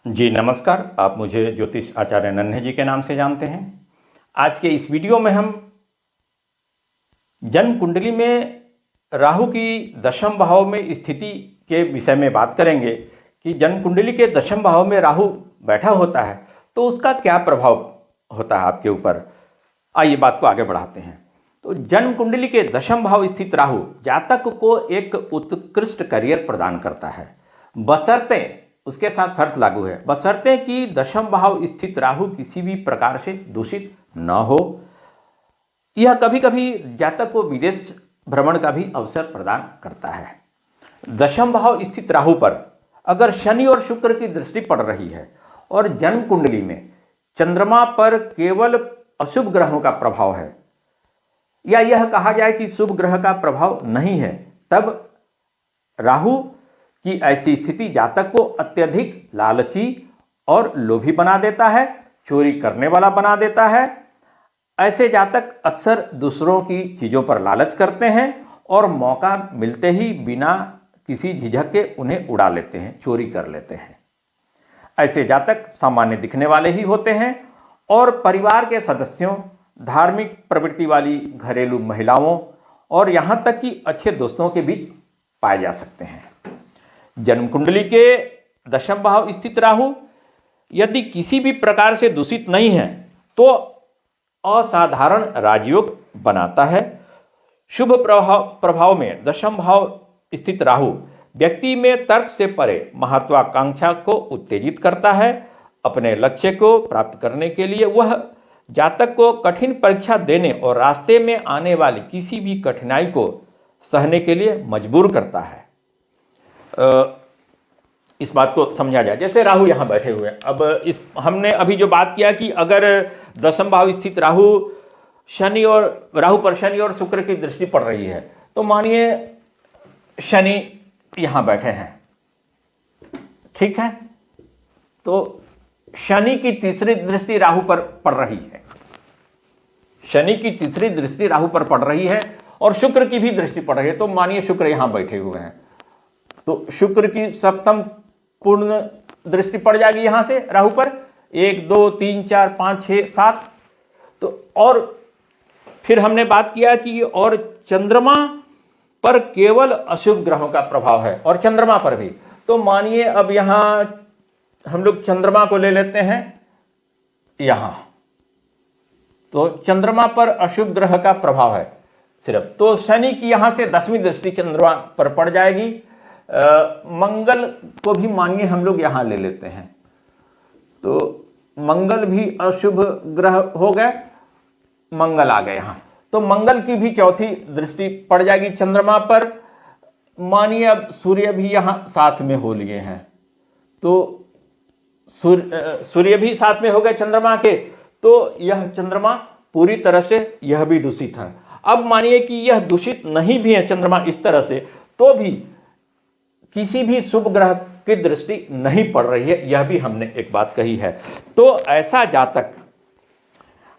जी नमस्कार। आप मुझे ज्योतिष आचार्य नन्हे जी के नाम से जानते हैं। आज के इस वीडियो में हम जन्म कुंडली में राहु की दशम भाव में स्थिति के विषय में बात करेंगे कि जन्म कुंडली के दशम भाव में राहु बैठा होता है तो उसका क्या प्रभाव होता है आपके ऊपर। आइए बात को आगे बढ़ाते हैं। तो जन्म कुंडली के दशम भाव स्थित राहु जातक को एक उत्कृष्ट करियर प्रदान करता है, बशर्ते उसके साथ शर्त लागू है, बशर्ते कि दशम भाव स्थित राहु किसी भी प्रकार से दूषित न हो। यह कभी कभी जातक को विदेश भ्रमण का भी अवसर प्रदान करता है। दशम भाव स्थित राहु पर अगर शनि और शुक्र की दृष्टि पड़ रही है और जन्म कुंडली में चंद्रमा पर केवल अशुभ ग्रहों का प्रभाव है, या यह कहा जाए कि शुभ ग्रह का प्रभाव नहीं है, तब राहु कि ऐसी स्थिति जातक को अत्यधिक लालची और लोभी बना देता है, चोरी करने वाला बना देता है। ऐसे जातक अक्सर दूसरों की चीज़ों पर लालच करते हैं और मौका मिलते ही बिना किसी झिझक के उन्हें उड़ा लेते हैं, चोरी कर लेते हैं। ऐसे जातक सामान्य दिखने वाले ही होते हैं और परिवार के सदस्यों, धार्मिक प्रवृत्ति वाली घरेलू महिलाओं और यहाँ तक कि अच्छे दोस्तों के बीच पाए जा सकते हैं। जन्म कुंडली के दशम भाव स्थित राहु यदि किसी भी प्रकार से दूषित नहीं है तो असाधारण राजयोग बनाता है। शुभ प्रभाव में दशम भाव स्थित राहु व्यक्ति में तर्क से परे महत्वाकांक्षा को उत्तेजित करता है। अपने लक्ष्य को प्राप्त करने के लिए वह जातक को कठिन परीक्षा देने और रास्ते में आने वाली किसी भी कठिनाई को सहने के लिए मजबूर करता है। इस बात को समझा जाए, जैसे राहु यहाँ बैठे हुए हैं। अब हमने अभी जो बात किया कि अगर दशम भाव स्थित राहु पर शनि और शुक्र की दृष्टि पड़ रही है, तो मानिए शनि यहाँ बैठे हैं, ठीक है, तो शनि की तीसरी दृष्टि राहु पर पड़ रही है, शनि की तीसरी दृष्टि राहु पर पड़ रही है और शुक्र की भी दृष्टि पड़ रही है। तो मानिए शुक्र यहाँ बैठे हुए हैं, तो शुक्र की सप्तम पूर्ण दृष्टि पड़ जाएगी यहां से राहु पर, 1 2 3 4 5 6 7। तो और फिर हमने बात किया कि और चंद्रमा पर केवल अशुभ ग्रहों का प्रभाव है और चंद्रमा पर भी। तो मानिए अब यहां हम लोग चंद्रमा को ले लेते हैं यहां, तो चंद्रमा पर अशुभ ग्रह का प्रभाव है सिर्फ, तो शनि की यहां से 10वीं दृष्टि चंद्रमा पर पड़ जाएगी। मंगल को भी मानिए हम लोग यहां ले लेते हैं, तो मंगल भी अशुभ ग्रह हो गए, मंगल आ गए यहां, तो मंगल की भी चौथी दृष्टि पड़ जाएगी चंद्रमा पर। मानिए अब सूर्य भी यहां साथ में हो लिए हैं, तो सूर्य भी साथ में हो गए चंद्रमा के, तो यह चंद्रमा पूरी तरह से यह भी दूषित है। अब मानिए कि यह दूषित नहीं भी है चंद्रमा इस तरह से, तो भी किसी भी शुभ ग्रह की दृष्टि नहीं पड़ रही है, यह भी हमने एक बात कही है। तो ऐसा जातक,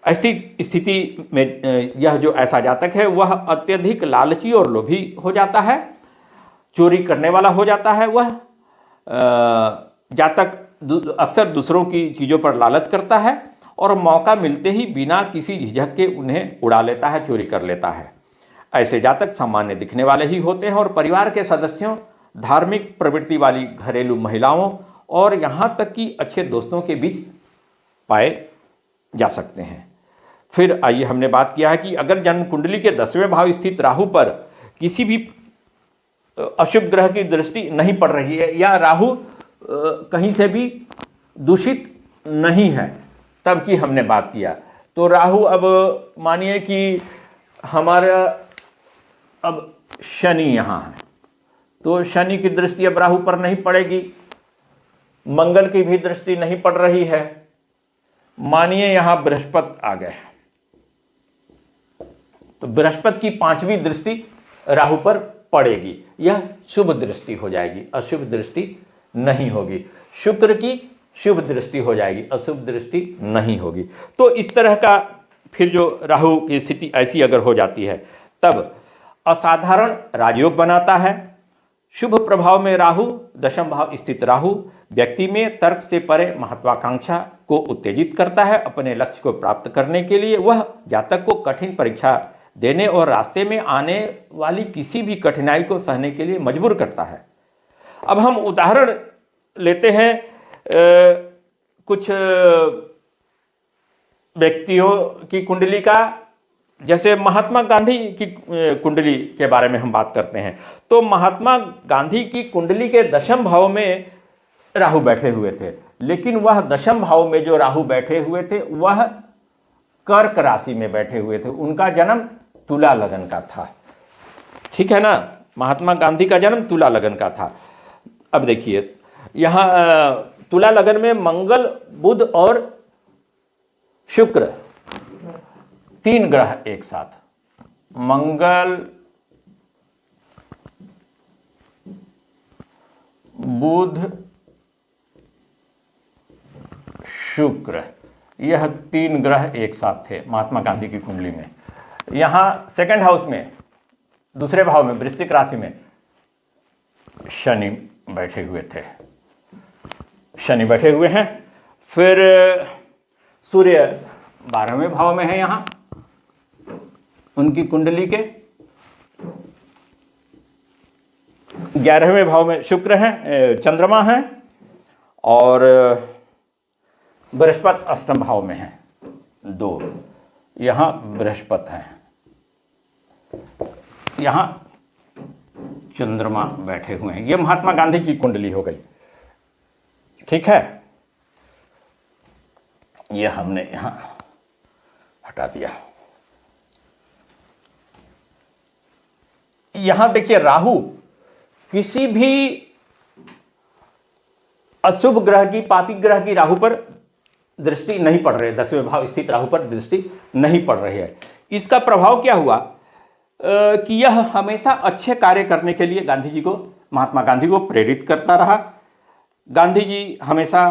ऐसी स्थिति में यह जो ऐसा जातक है वह अत्यधिक लालची और लोभी हो जाता है, चोरी करने वाला हो जाता है। वह जातक अक्सर दूसरों की चीज़ों पर लालच करता है और मौका मिलते ही बिना किसी झिझक के उन्हें उड़ा लेता है, चोरी कर लेता है। ऐसे जातक सामान्य दिखने वाले ही होते हैं और परिवार के सदस्यों, धार्मिक प्रवृत्ति वाली घरेलू महिलाओं और यहाँ तक कि अच्छे दोस्तों के बीच पाए जा सकते हैं। फिर आइए हमने बात किया है कि अगर जन्म कुंडली के 10वें भाव स्थित राहु पर किसी भी अशुभ ग्रह की दृष्टि नहीं पड़ रही है या राहु कहीं से भी दूषित नहीं है, तब की हमने बात किया। तो राहु अब मानिए कि हमारा अब शनि यहाँ है, तो शनि की दृष्टि अब राहु पर नहीं पड़ेगी, मंगल की भी दृष्टि नहीं पड़ रही है। मानिए यहां बृहस्पति आ गए, तो बृहस्पति की 5वीं दृष्टि राहु पर पड़ेगी, यह शुभ दृष्टि हो जाएगी, अशुभ दृष्टि नहीं होगी। शुक्र की शुभ दृष्टि हो जाएगी, अशुभ दृष्टि नहीं होगी। तो इस तरह का फिर जो राहु की स्थिति ऐसी अगर हो जाती है, तब असाधारण राजयोग बनाता है। शुभ प्रभाव में राहु, दशम भाव स्थित राहु व्यक्ति में तर्क से परे महत्वाकांक्षा को उत्तेजित करता है। अपने लक्ष्य को प्राप्त करने के लिए वह जातक को कठिन परीक्षा देने और रास्ते में आने वाली किसी भी कठिनाई को सहने के लिए मजबूर करता है। अब हम उदाहरण लेते हैं कुछ व्यक्तियों की कुंडली का। जैसे महात्मा गांधी की कुंडली के बारे में हम बात करते हैं, तो महात्मा गांधी की कुंडली के दशम भाव में राहु बैठे हुए थे, लेकिन वह दशम भाव में जो राहु बैठे हुए थे वह कर्क राशि में बैठे हुए थे। उनका जन्म तुला लगन का था, ठीक है ना। महात्मा गांधी का जन्म तुला लगन का था। अब देखिए यहाँ तुला लगन में मंगल, बुध और शुक्र, 3 ग्रह एक साथ, मंगल, बुध, शुक्र, यह 3 ग्रह एक साथ थे महात्मा गांधी की कुंडली में। यहां सेकंड हाउस में, दूसरे भाव में, वृश्चिक राशि में शनि बैठे हुए थे, शनि बैठे हुए हैं। फिर सूर्य 12वें भाव में है यहां उनकी कुंडली के। 11वें भाव में शुक्र हैं, चंद्रमा हैं, और बृहस्पति अष्टम भाव में है 2, यहां बृहस्पति हैं, यहां चंद्रमा बैठे हुए हैं। यह महात्मा गांधी की कुंडली हो गई, ठीक है। यह हमने यहां हटा दिया। यहां देखिए राहु किसी भी अशुभ ग्रह की, पापी ग्रह की राहु पर दृष्टि नहीं पड़ रही है। 10वें भाव स्थित राहु पर दृष्टि नहीं पड़ रही है। इसका प्रभाव क्या हुआ कि यह हमेशा अच्छे कार्य करने के लिए गांधी जी को, महात्मा गांधी को प्रेरित करता रहा। गांधी जी हमेशा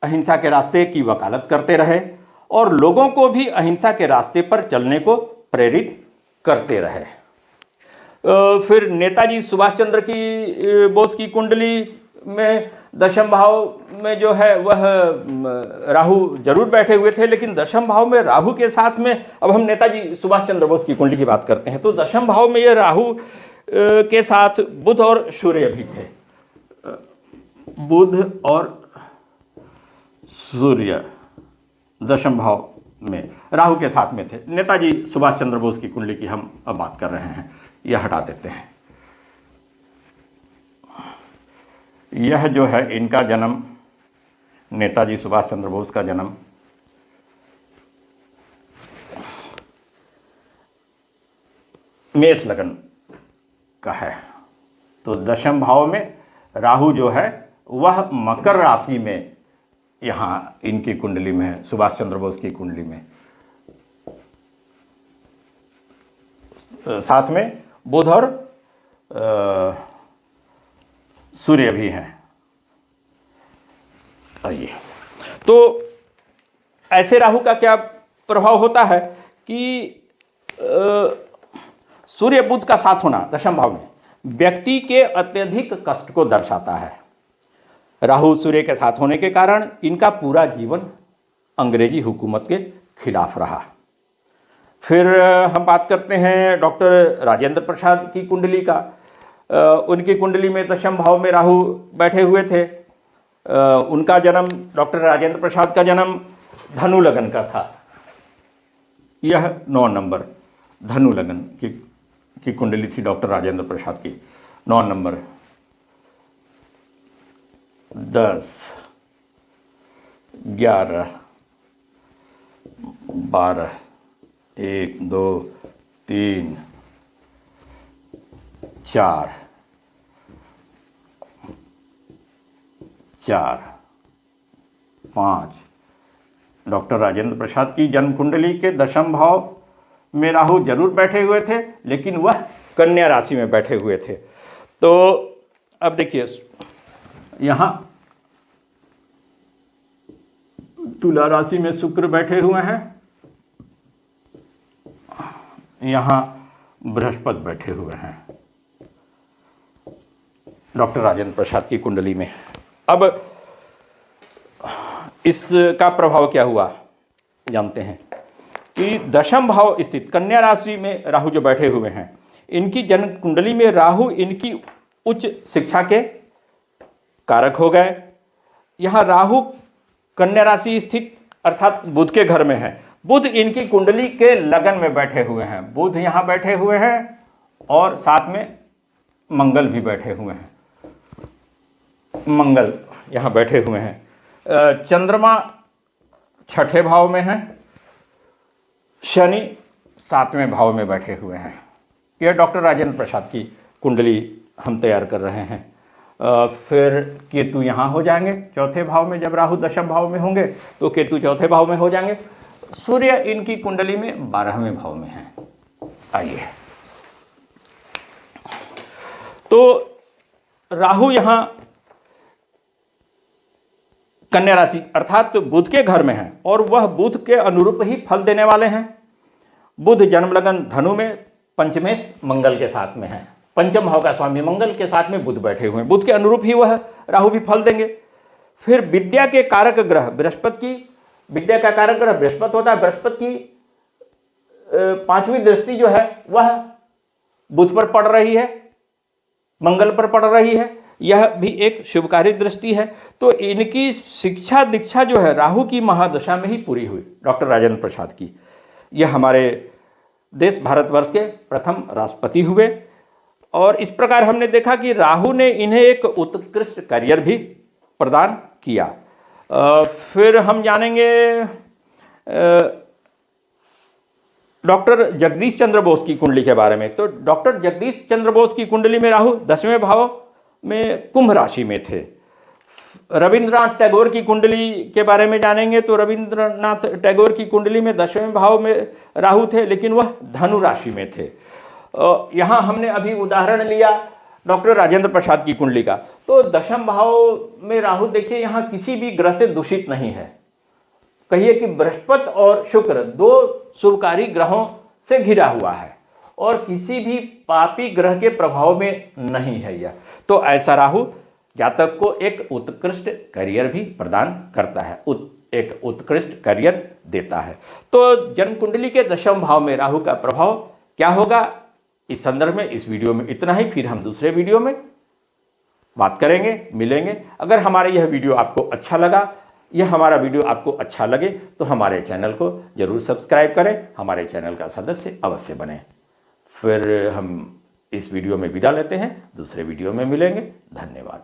अहिंसा के रास्ते की वकालत करते रहे और लोगों को भी अहिंसा के रास्ते पर चलने को प्रेरित करते रहे। फिर नेताजी सुभाष चंद्र की बोस की कुंडली में दशम भाव में जो है वह राहु जरूर बैठे हुए थे, लेकिन दशम भाव में राहु के साथ में, अब हम नेताजी सुभाष चंद्र बोस की कुंडली की बात करते हैं, तो दशम भाव में ये राहु के साथ बुध और सूर्य भी थे। बुध और सूर्य दशम भाव में राहु के साथ में थे। नेताजी सुभाष चंद्र बोस की कुंडली की हम अब बात कर रहे हैं, यह हटा देते हैं। यह जो है इनका जन्म, नेताजी सुभाष चंद्र बोस का जन्म मेष लगन का है। तो दशम भाव में राहु जो है वह मकर राशि में यहाँ इनकी कुंडली में है, सुभाष चंद्र बोस की कुंडली में। साथ में बुध और सूर्य भी हैं। आइए, तो ऐसे राहु का क्या प्रभाव होता है कि सूर्य बुध का साथ होना दशम भाव में व्यक्ति के अत्यधिक कष्ट को दर्शाता है। राहु सूर्य के साथ होने के कारण इनका पूरा जीवन अंग्रेजी हुकूमत के खिलाफ रहा। फिर हम बात करते हैं डॉक्टर राजेंद्र प्रसाद की कुंडली का। उनकी कुंडली में दशम भाव में राहु बैठे हुए थे। उनका जन्म, डॉक्टर राजेंद्र प्रसाद का जन्म धनु लगन का था। यह 9 नंबर धनु लगन की कुंडली थी डॉक्टर राजेंद्र प्रसाद की। 9 नंबर, 10, 11, 12, 1, 2, 3, 4, 5। डॉक्टर राजेंद्र प्रसाद की जन्म कुंडली के दशम भाव में राहु जरूर बैठे हुए थे, लेकिन वह कन्या राशि में बैठे हुए थे। तो अब देखिए यहाँ तुला राशि में शुक्र बैठे हुए हैं, यहाँ बृहस्पति बैठे हुए हैं। डॉक्टर राजेंद्र प्रसाद की कुंडली में। अब इसका प्रभाव क्या हुआ जानते हैं कि दशम भाव स्थित कन्या राशि में राहु जो बैठे हुए हैं, इनकी जन्म कुंडली में राहु इनकी उच्च शिक्षा के कारक हो गए। यहाँ राहु कन्या राशि स्थित अर्थात बुध के घर में है। बुध इनकी कुंडली के लगन में बैठे हुए हैं। बुध यहाँ बैठे हुए हैं और साथ में मंगल भी बैठे हुए हैं। मंगल यहाँ बैठे हुए हैं। चंद्रमा छठे भाव में है, शनि सातवें भाव में बैठे हुए हैं। यह डॉक्टर राजेंद्र प्रसाद की कुंडली हम तैयार कर रहे हैं। फिर केतु यहाँ हो जाएंगे चौथे भाव में। जब राहु दशम भाव में होंगे तो केतु चौथे भाव में हो जाएंगे। सूर्य इनकी कुंडली में 12वें भाव में है। आइए, तो राहु यहाँ कन्या राशि अर्थात बुध के घर में है और वह बुध के अनुरूप ही फल देने वाले हैं। बुध जन्म लगन धनु में पंचमेश मंगल के साथ में है। पंचम भाव का स्वामी मंगल के साथ में बुध बैठे हुए हैं। बुध के अनुरूप ही वह राहु भी फल देंगे। फिर विद्या के कारक ग्रह बृहस्पति की, विद्या का कारक ग्रह बृहस्पति होता है। बृहस्पति की 5वीं दृष्टि जो है वह बुध पर पड़ रही है, मंगल पर पड़ रही है। यह भी एक शुभकारी दृष्टि है। तो इनकी शिक्षा दीक्षा जो है राहु की महादशा में ही पूरी हुई डॉक्टर राजेंद्र प्रसाद की। यह हमारे देश भारतवर्ष के प्रथम राष्ट्रपति हुए और इस प्रकार हमने देखा कि राहु ने इन्हें एक उत्कृष्ट करियर भी प्रदान किया। फिर हम जानेंगे डॉक्टर जगदीश चंद्र बोस की कुंडली के बारे में। तो डॉक्टर जगदीश चंद्र बोस की कुंडली में राहु 10वें भाव में कुंभ राशि में थे। रविंद्रनाथ टैगोर की कुंडली के बारे में जानेंगे तो रविंद्रनाथ टैगोर की कुंडली में 10वें भाव में राहु थे, लेकिन वह धनु राशि में थे। यहाँ हमने अभी उदाहरण लिया डॉक्टर राजेंद्र प्रसाद की कुंडली का। तो दशम भाव में राहु देखिए यहाँ किसी भी ग्रह से दूषित नहीं है। कहिए कि बृहस्पति और शुक्र 2 शुभकारी ग्रहों से घिरा हुआ है और किसी भी पापी ग्रह के प्रभाव में नहीं है यह। तो ऐसा राहु जातक को एक उत्कृष्ट करियर भी प्रदान करता है, एक उत्कृष्ट करियर देता है। तो जन्म कुंडली के दशम भाव में राहु का प्रभाव क्या होगा इस संदर्भ में इस वीडियो में इतना ही। फिर हम दूसरे वीडियो में बात करेंगे, मिलेंगे। अगर हमारा यह वीडियो आपको अच्छा लगा, यह हमारा वीडियो आपको अच्छा लगे तो हमारे चैनल को जरूर सब्सक्राइब करें, हमारे चैनल का सदस्य अवश्य बने। फिर हम इस वीडियो में विदा लेते हैं, दूसरे वीडियो में मिलेंगे। धन्यवाद।